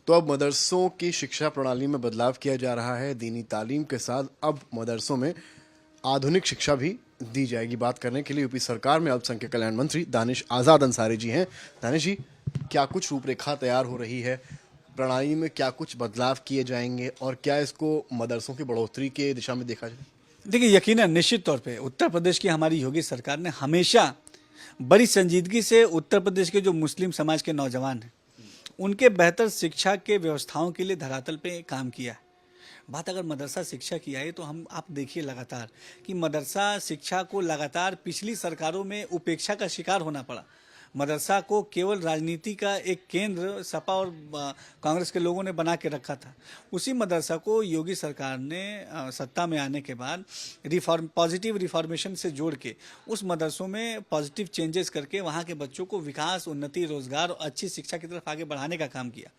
तो अब मदरसों की शिक्षा प्रणाली में बदलाव किया जा रहा है। दीनी तालीम के साथ अब मदरसों में आधुनिक शिक्षा भी दी जाएगी। बात करने के लिए यूपी सरकार में अल्पसंख्यक कल्याण मंत्री दानिश आज़ाद अंसारी जी हैं। दानिश जी, क्या कुछ रूपरेखा तैयार हो रही है? प्रणाली में क्या कुछ बदलाव किए जाएंगे और क्या इसको मदरसों की बढ़ोतरी के दिशा में देखा जाए? देखिए, यकीनन निश्चित तौर पे उत्तर प्रदेश की हमारी योगी सरकार ने हमेशा बड़ी संजीदगी से उत्तर प्रदेश के जो मुस्लिम समाज के नौजवान हैं उनके बेहतर शिक्षा के व्यवस्थाओं के लिए धरातल पे काम किया है। बात अगर मदरसा शिक्षा की आए तो हम आप देखिए लगातार कि मदरसा शिक्षा को लगातार पिछली सरकारों में उपेक्षा का शिकार होना पड़ा। मदरसा को केवल राजनीति का एक केंद्र सपा और कांग्रेस के लोगों ने बना के रखा था। उसी मदरसा को योगी सरकार ने सत्ता में आने के बाद पॉजिटिव रिफॉर्मेशन से जोड़ के उस मदरसों में पॉजिटिव चेंजेस करके वहाँ के बच्चों को विकास, उन्नति, रोजगार और अच्छी शिक्षा की तरफ आगे बढ़ाने का काम किया।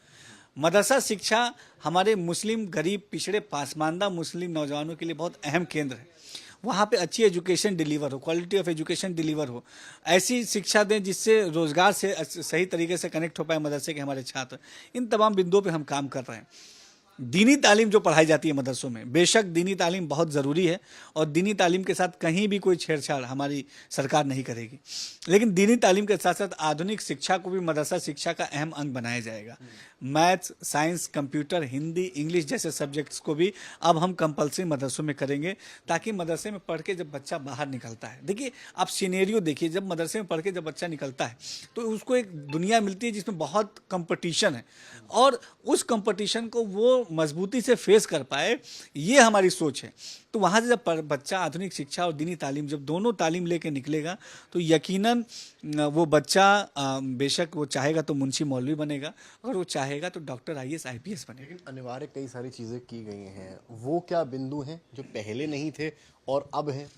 मदरसा शिक्षा हमारे मुस्लिम, गरीब, पिछड़े, पासमानदा मुस्लिम नौजवानों के लिए बहुत अहम केंद्र है। वहाँ पे अच्छी एजुकेशन डिलीवर हो, क्वालिटी ऑफ एजुकेशन डिलीवर हो, ऐसी शिक्षा दें जिससे रोजगार से सही तरीके से कनेक्ट हो पाए मदरसे के हमारे छात्र। इन तमाम बिंदुओं पे हम काम कर रहे हैं। दीनी तालीम जो पढ़ाई जाती है मदरसों में, बेशक दीनी तालीम बहुत ज़रूरी है और दीनी तालीम के साथ कहीं भी कोई छेड़छाड़ हमारी सरकार नहीं करेगी, लेकिन दीनी तालीम के साथ साथ आधुनिक शिक्षा को भी मदरसा शिक्षा का अहम अंग बनाया जाएगा। Maths, science, computer, Hindi, English जैसे सब्जेक्ट्स को भी अब हम कंपलसरी मदरसों में करेंगे ताकि मदरसे में पढ़ के जब बच्चा बाहर निकलता है, देखिए आप सीनेरियो देखिए, जब मदरसे में पढ़ के जब बच्चा निकलता है तो उसको एक दुनिया मिलती है जिसमें बहुत कंपटीशन है और उस कंपटीशन को वो मजबूती से फेस कर पाए, ये हमारी सोच है। तो वहाँ से जब बच्चा आधुनिक शिक्षा और दीनी तालीम जब दोनों तालीम लेके निकलेगा तो यकीनन वो बच्चा बेशक वो चाहेगा तो मुंशी मौलवी बनेगा, अगर वो चाहेगा तो डॉक्टर, IAS, IPS बनेगा। लेकिन अनिवार्य कई सारी चीज़ें की गई हैं, वो क्या बिंदु हैं जो पहले नहीं थे और अब हैं?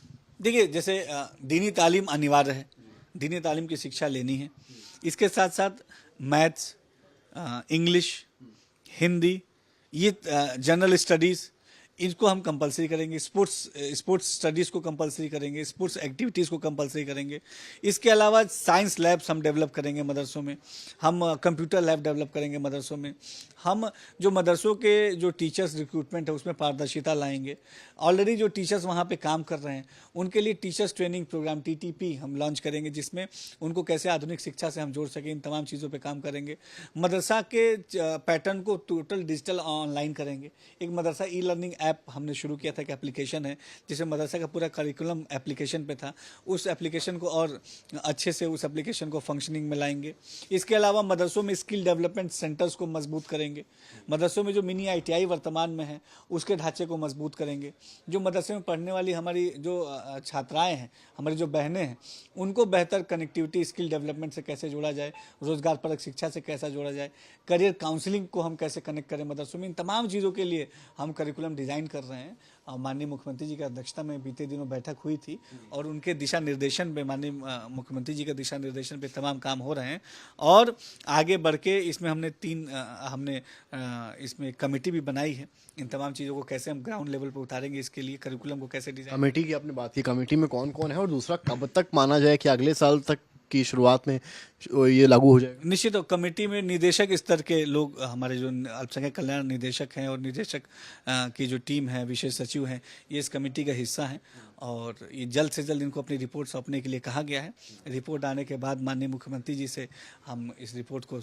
देखिए, जैसे दीनी तालीम अनिवार्य है, दीनी तालीम की शिक्षा लेनी है। इसके साथ साथ मैथ्स, इंग्लिश, हिंदी, ये जनरल स्टडीज़, इनको हम कंपलसरी करेंगे। स्पोर्ट्स स्टडीज़ को कंपलसरी करेंगे, स्पोर्ट्स एक्टिविटीज़ को कंपलसरी करेंगे। इसके अलावा साइंस लैब्स हम डेवलप करेंगे मदरसों में, हम कंप्यूटर लैब डेवलप करेंगे मदरसों में। हम जो मदरसों के जो टीचर्स रिक्रूटमेंट है उसमें पारदर्शिता लाएंगे। ऑलरेडी जो टीचर्स वहाँ पे काम कर रहे हैं उनके लिए टीचर्स ट्रेनिंग प्रोग्राम TTP हम लॉन्च करेंगे, जिसमें उनको कैसे आधुनिक शिक्षा से हम जोड़ सकें, इन तमाम चीज़ों पे काम करेंगे। मदरसा के पैटर्न को टोटल डिजिटल ऑनलाइन करेंगे। एक मदरसा ई-लर्निंग ऐप हमने शुरू किया था, एक एप्लीकेशन है जिसमें मदरसा का पूरा करिकुलम एप्लीकेशन पे था। उस एप्लीकेशन को और अच्छे से उस एप्लीकेशन को फंक्शनिंग में लाएंगे। इसके अलावा मदरसों में स्किल डेवलपमेंट सेंटर्स को मजबूत करेंगे। मदरसों में जो मिनी ITI वर्तमान में है उसके ढांचे को मजबूत करेंगे। जो मदरसे में पढ़ने वाली हमारी जो छात्राएं हैं, हमारी जो बहनें हैं, उनको बेहतर कनेक्टिविटी, स्किल डेवलपमेंट से कैसे जोड़ा जाए, रोजगार परक शिक्षा से कैसा जोड़ा जाए, करियर काउंसलिंग को हम कैसे कनेक्ट करें मदरसों में, इन तमाम चीज़ों के लिए हम करिकुलम डिज़ाइन कर रहे हैं। माननीय मुख्यमंत्री जी की अध्यक्षता में बीते दिनों बैठक हुई थी और उनके दिशा निर्देशन पे, माननीय मुख्यमंत्री जी के दिशा निर्देशन पे तमाम काम हो रहे हैं और आगे बढ़ के इसमें हमने इसमें कमेटी भी बनाई है। इन तमाम चीज़ों को कैसे हम ग्राउंड लेवल पर उतारेंगे, इसके लिए करिकुलम को कैसे डिजाइन। कमेटी की आपने बात की, कमेटी में कौन कौन है और दूसरा कब तक माना जाए कि अगले साल तक की शुरुआत में ये लागू हो जाएगा? निश्चित हो, कमेटी में निदेशक स्तर के लोग, हमारे जो अल्पसंख्यक कल्याण निदेशक हैं और निदेशक की जो टीम है, विशेष सचिव हैं, ये इस कमेटी का हिस्सा हैं और ये जल्द से जल्द इनको अपनी रिपोर्ट सौंपने के लिए कहा गया है। रिपोर्ट आने के बाद माननीय मुख्यमंत्री जी से हम इस रिपोर्ट को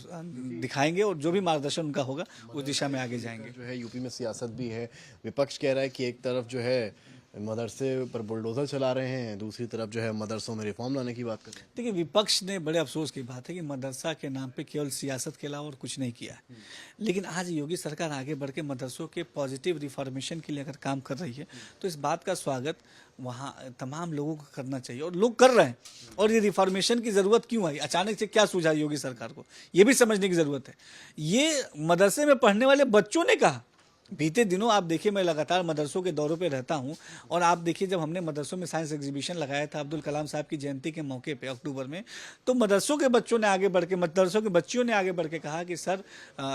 दिखाएंगे और जो भी मार्गदर्शन उनका होगा उस दिशा में आगे जाएंगे। जो है यूपी में सियासत भी है, विपक्ष कह रहा है कि एक तरफ जो है मदरसे पर बुलडोजर चला रहे हैं, दूसरी तरफ जो है मदरसों में रिफॉर्म लाने की बात करते हैं। देखिए, विपक्ष ने बड़े अफसोस की बात है कि मदरसा के नाम पे केवल सियासत के अलावा और कुछ नहीं किया है। लेकिन आज योगी सरकार आगे बढ़ के मदरसों के पॉजिटिव रिफॉर्मेशन के लिए अगर काम कर रही है तो इस बात का स्वागत वहाँ तमाम लोगों को करना चाहिए और लोग कर रहे हैं। और ये रिफॉर्मेशन की ज़रूरत क्यों आई, अचानक से क्या सूझा योगी सरकार को, ये भी समझने की ज़रूरत है। ये मदरसे में पढ़ने वाले बच्चों ने कहा बीते दिनों आप देखिए, मैं लगातार मदरसों के दौरों पे रहता हूं, और आप देखिए जब हमने मदरसों में साइंस एग्जीबिशन लगाया था अब्दुल कलाम साहब की जयंती के मौके पे अक्टूबर में, तो मदरसों के बच्चों ने आगे बढ़ के, मदरसों के बच्चियों ने आगे बढ़ के कहा कि सर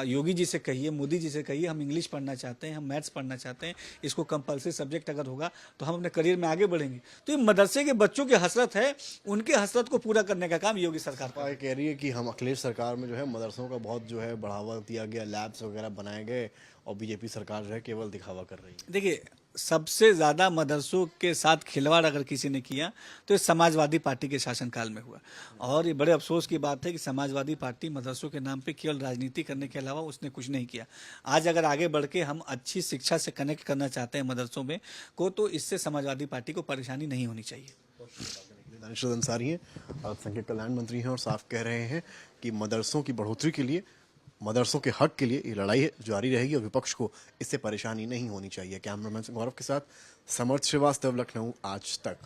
योगी जी से कहिए, मोदी जी से कहिए, हम इंग्लिश पढ़ना चाहते हैं, हम मैथ्स पढ़ना चाहते हैं, इसको कंपलसरी सब्जेक्ट अगर होगा तो हम अपने करियर में आगे बढ़ेंगे। तो ये मदरसे के बच्चों की हसरत है, उनके हसरत को पूरा करने का काम योगी सरकार का। ये कह रही है कि हम अखिलेश सरकार में जो है मदरसों का बहुत जो है बढ़ावा दिया गया, लैब्स वगैरह बनाए गए, और बीजेपी सरकार जो है केवल दिखावा कर रही है। देखिए, सबसे ज्यादा मदरसों के साथ खिलवाड़ अगर किसी ने किया तो ये समाजवादी पार्टी के शासनकाल में हुआ, और ये बड़े अफसोस की बात है कि समाजवादी पार्टी मदरसों के नाम पे केवल राजनीति करने के अलावा उसने कुछ नहीं किया। आज अगर आगे बढ़ के हम अच्छी शिक्षा से कनेक्ट करना चाहते हैं मदरसों में को, तो इससे समाजवादी पार्टी को परेशानी नहीं होनी चाहिए। दानिश अंसारी हैं, अल्पसंख्यक कल्याण मंत्री हैं, और साफ कह रहे हैं कि मदरसों की बढ़ोतरी के लिए, मदरसों के हक के लिए ये लड़ाई जारी रहेगी और विपक्ष को इससे परेशानी नहीं होनी चाहिए। कैमरामैन गौरव के साथ समर्थ श्रीवास्तव, लखनऊ आज तक।